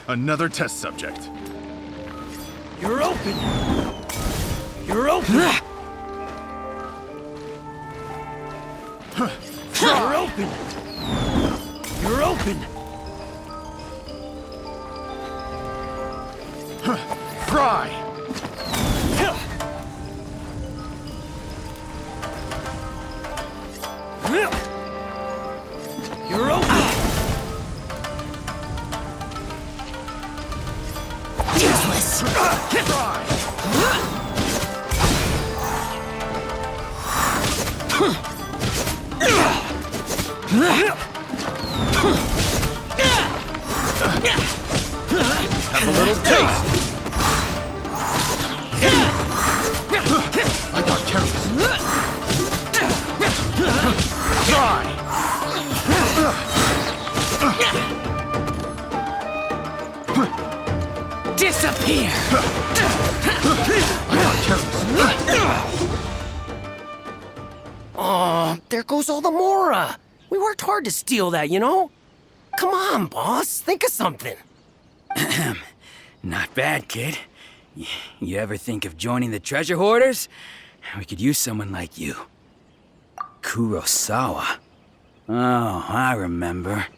Another test subject. You're open! You're open! You're open! You're open! Fry! You're open! Useless! Fry! Have a little taste! I got careless. Try! Disappear! I got careless. Oh, there goes all the Mora! We worked hard to steal that, you know? Come on, boss. Think of something. Not bad, kid. You ever think of joining the treasure hoarders? We could use someone like you. Kurosawa. Oh, I remember.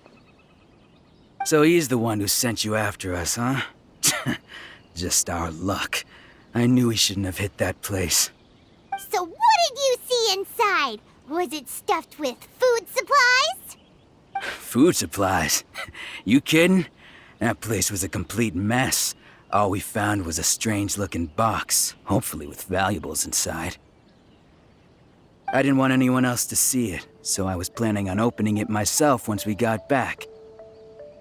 So he's the one who sent you after us, huh? Just our luck. I knew he shouldn't have hit that place. So what did you see inside? Was it stuffed with food supplies? Food supplies? You kidding? That place was a complete mess. All we found was a strange-looking box, hopefully with valuables inside. I didn't want anyone else to see it, so I was planning on opening it myself once we got back.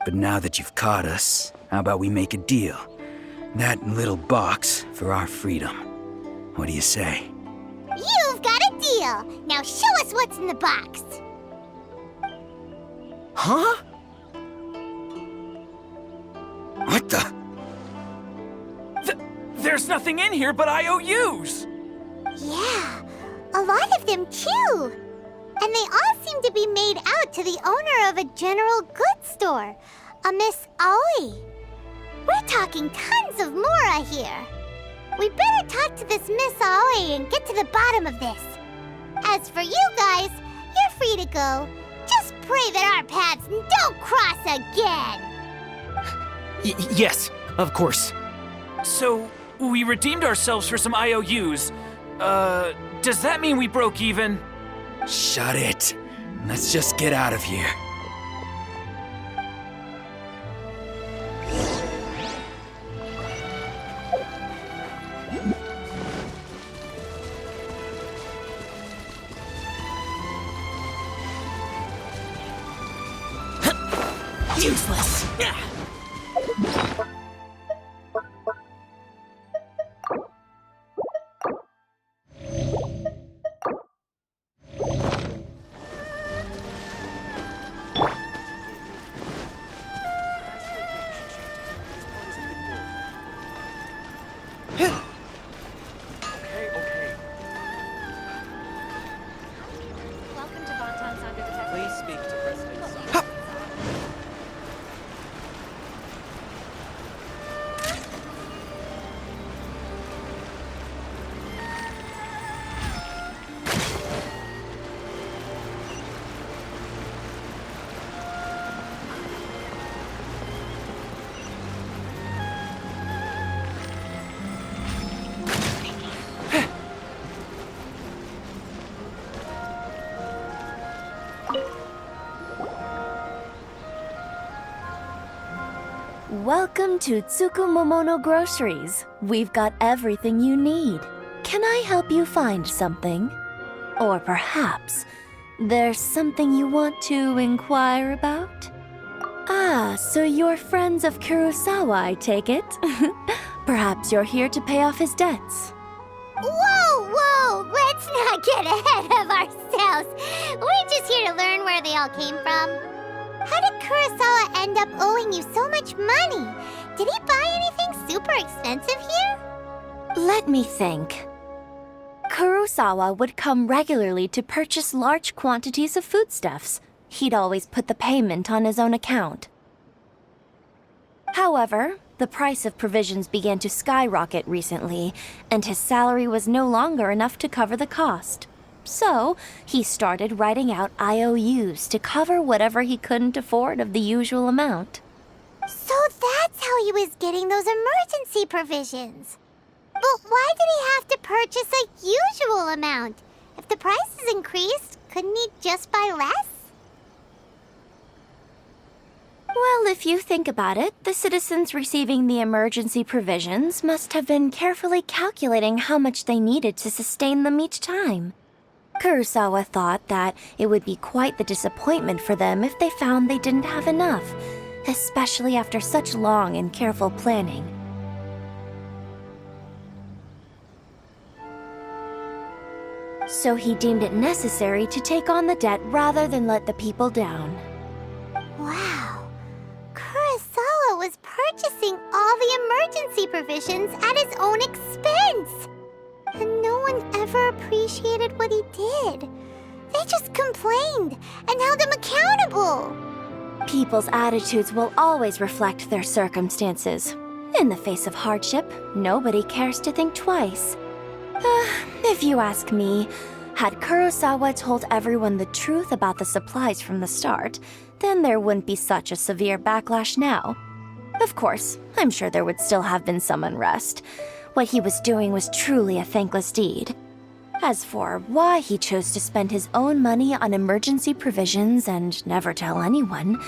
But now that you've caught us, how about we make a deal? That little box for our freedom. What do you say? You've got a deal. Now show us what's in the box. Huh? What the? There's nothing in here but IOUs! Yeah, a lot of them too. And they all seem to be made out to the owner of a general goods store, a Miss Aoi. We're talking tons of Mora here. We better talk to this Miss Aoi and get to the bottom of this. As for you guys, you're free to go. Just pray that our paths don't cross again. Yes, of course. So, we redeemed ourselves for some IOUs. Does that mean we broke even? Shut it. Let's just get out of here. Useless! Please speak to President Song. Welcome to Tsukumomono Groceries. We've got everything you need. Can I help you find something? Or perhaps there's something you want to inquire about? Ah, so you're friends of Kurosawa, I take it? Perhaps you're here to pay off his debts. Whoa! Let's not get ahead of ourselves. We're just here to learn where they all came from. How did Kurosawa end up owing you so much money? Did he buy anything super expensive here? Let me think. Kurosawa would come regularly to purchase large quantities of foodstuffs. He'd always put the payment on his own account. However, the price of provisions began to skyrocket recently, and his salary was no longer enough to cover the cost. So, he started writing out IOUs to cover whatever he couldn't afford of the usual amount. So that's how he was getting those emergency provisions. But why did he have to purchase a usual amount? If the prices increased, couldn't he just buy less? Well, if you think about it, the citizens receiving the emergency provisions must have been carefully calculating how much they needed to sustain them each time. Kurosawa thought that it would be quite the disappointment for them if they found they didn't have enough, especially after such long and careful planning. So he deemed it necessary to take on the debt rather than let the people down. Wow. Kurosawa was purchasing all the emergency provisions at his own expense. And no one ever appreciated what he did. They just complained and held him accountable. People's attitudes will always reflect their circumstances. In the face of hardship, nobody cares to think twice. If you ask me, had Kurosawa told everyone the truth about the supplies from the start, then there wouldn't be such a severe backlash now. Of course, I'm sure there would still have been some unrest. What he was doing was truly a thankless deed. As for why he chose to spend his own money on emergency provisions and never tell anyone,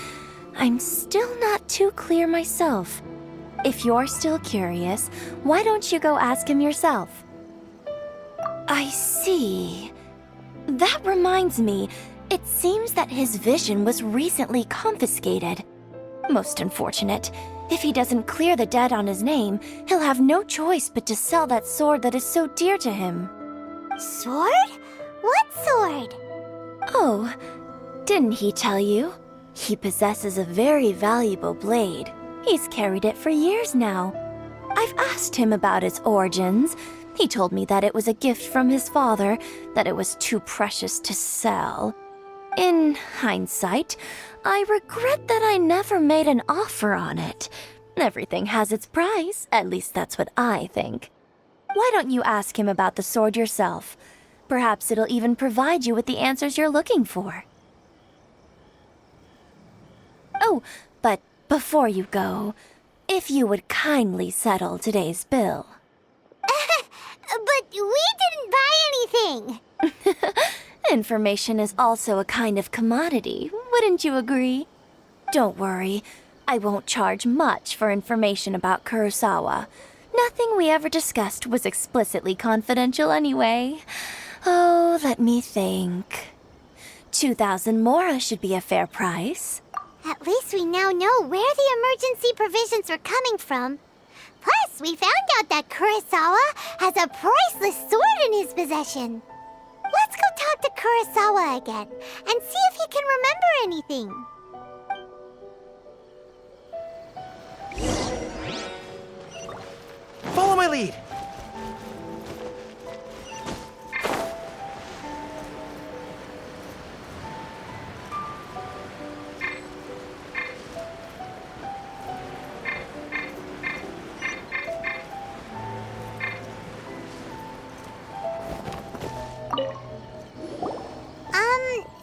I'm still not too clear myself. If you're still curious, why don't you go ask him yourself? I see. That reminds me, it seems that his vision was recently confiscated. Most unfortunate. If he doesn't clear the debt on his name, he'll have no choice but to sell that sword that is so dear to him. Sword? What sword? Oh, didn't he tell you? He possesses a very valuable blade. He's carried it for years now. I've asked him about its origins. He told me that it was a gift from his father, that it was too precious to sell. In hindsight, I regret that I never made an offer on it. Everything has its price, at least that's what I think. Why don't you ask him about the sword yourself? Perhaps it'll even provide you with the answers you're looking for. Oh, but before you go, if you would kindly settle today's bill. But we didn't buy anything. Information is also a kind of commodity, wouldn't you agree? Don't worry, I won't charge much for information about Kurosawa. Nothing we ever discussed was explicitly confidential anyway. Oh, let me think. 2,000 mora should be a fair price. At least we now know where the emergency provisions were coming from. Plus, we found out that Kurosawa has a priceless sword in his possession. Let's go talk to Kurosawa again and see if he can remember anything. Follow my lead.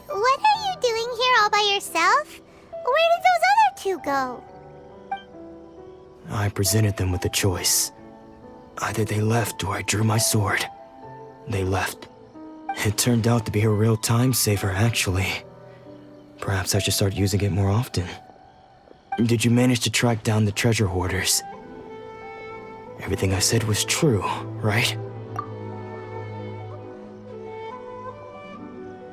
What are you doing here all by yourself? Where did those other two go? I presented them with a choice. Either they left or I drew my sword. They left. It turned out to be a real time saver, actually. Perhaps I should start using it more often. Did you manage to track down the treasure hoarders? Everything I said was true, right?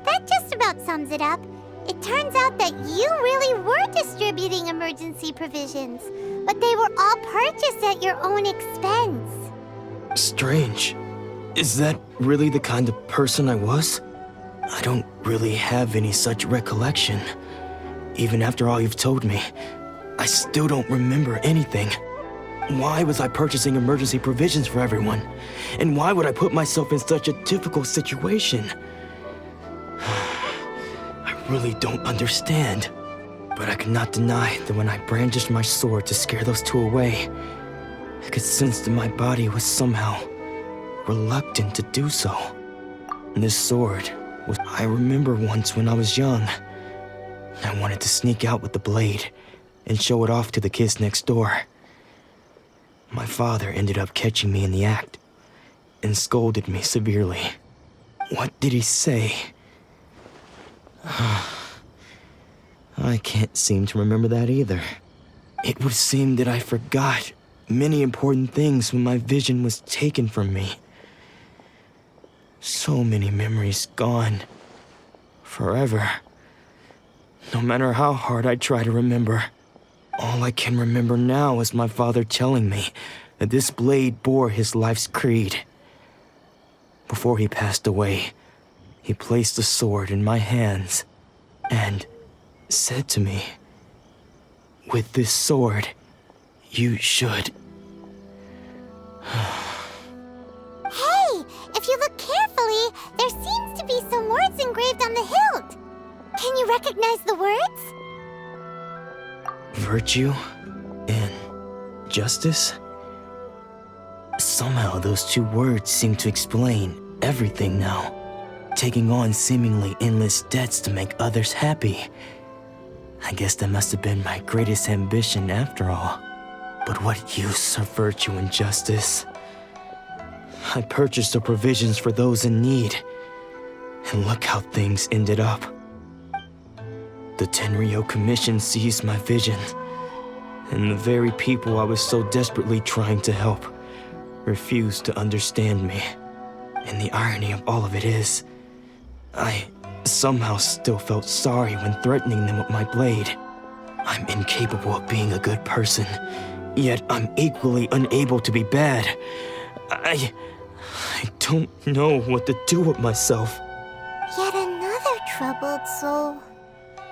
That just about sums it up. It turns out that you really were distributing emergency provisions, but they were all purchased at your own expense. Strange. Is that really the kind of person I was? I don't really have any such recollection. Even after all you've told me, I still don't remember anything. Why was I purchasing emergency provisions for everyone? And why would I put myself in such a difficult situation? I really don't understand. But I could not deny that when I brandished my sword to scare those two away, I could sense that my body was somehow reluctant to do so. And this sword was... I remember once when I was young, I wanted to sneak out with the blade and show it off to the kids next door. My father ended up catching me in the act and scolded me severely. What did he say? I can't seem to remember that either. It would seem that I forgot many important things when my vision was taken from me. So many memories gone. Forever. No matter how hard I try to remember, all I can remember now is my father telling me that this blade bore his life's creed. Before he passed away, he placed the sword in my hands and said to me, "With this sword, you should..." Hey, if you look carefully, there seems to be some words engraved on the hilt. Can you recognize the words? Virtue and justice? Somehow those two words seem to explain everything now. Taking on seemingly endless debts to make others happy. I guess that must have been my greatest ambition after all. But what use of virtue and justice? I purchased the provisions for those in need. And look how things ended up. The Tenryo Commission seized my vision. And the very people I was so desperately trying to help refused to understand me. And the irony of all of it is, I somehow still felt sorry when threatening them with my blade. I'm incapable of being a good person, yet I'm equally unable to be bad. I don't know what to do with myself. Yet another troubled soul.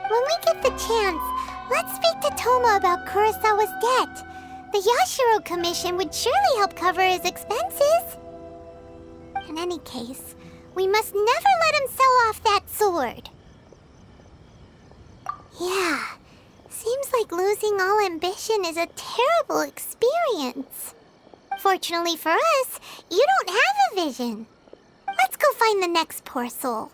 When we get the chance, let's speak to Toma about Kurosawa's debt. The Yashiro Commission would surely help cover his expenses. In any case, we must never let him sell off that sword. Yeah, seems like losing all ambition is a terrible experience. Fortunately for us, you don't have a vision. Let's go find the next poor soul.